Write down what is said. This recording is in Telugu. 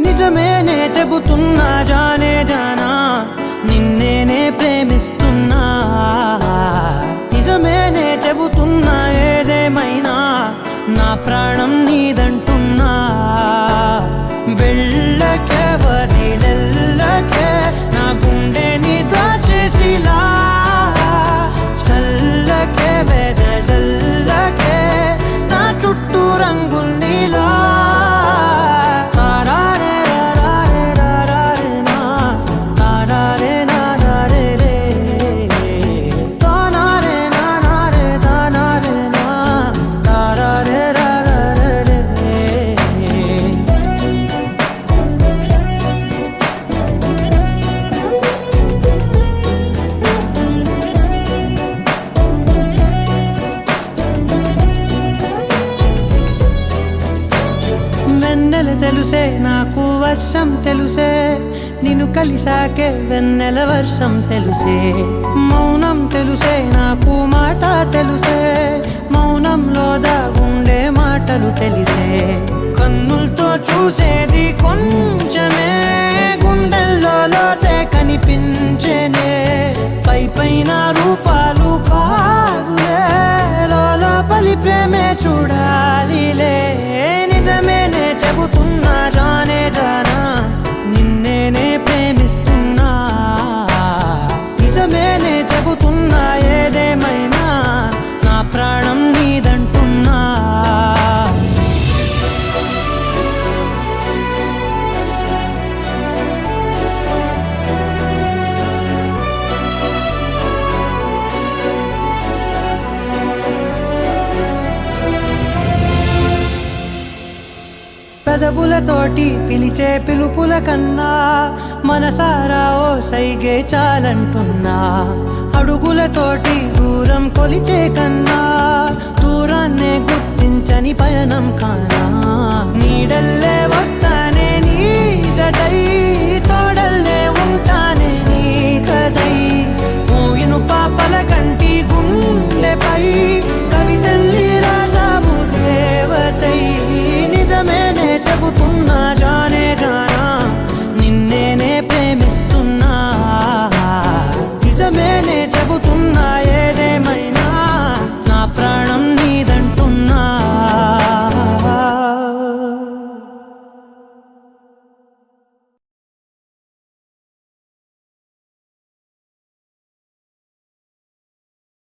నిజమేనే చెబుతున్నా జానే జానా నిన్నేనే ప్రేమిస్తున్నా నిజమేనే చెబుతున్నా ఏదేమైనా నా ప్రాణం నీదంటున్నా వెళ్ళకే వదిలెల్లకే నా గుండెని దాచేసిలా చల్లకే వెదజల్లకే నా చుట్టూ రంగుల్నిలా వెన్నెల తెలుసే నాకు వర్షం తెలుసే నిన్ను కలిసాకే వెన్నెల వర్షం తెలుసే మౌనం తెలుసే నాకు మాట తెలుసే మౌనంలో దాగుండే మాటలు తెలిసే కన్నులతో చూసేది కొంచెమే గుండెల్లో లోతే కనిపించేనే పై పైన రూపాలు కాదులే లోపలి ప్రేమే చూడాలిలే నిజమేనే చెబుతున్నా జానే జానా నిన్నేనే ప్రేమిస్తున్నా నిజమేనే చెబుతున్నా ఏదేమైనా నా ప్రాణం నీదంటున్నా పెదవులతోటి పిలిచే పిలుపుల కన్నా మనసారా ఓ సైగే చాలంటున్నా అడుగులతోటి దూరం కొలిచే కన్నా దూరాన్నే గుర్తించని పయనం కానా నీడల్లే వస్తానే నీ జటై తోడల్లే ఉంటానే నీ కదై మూయిను పాపల కంటి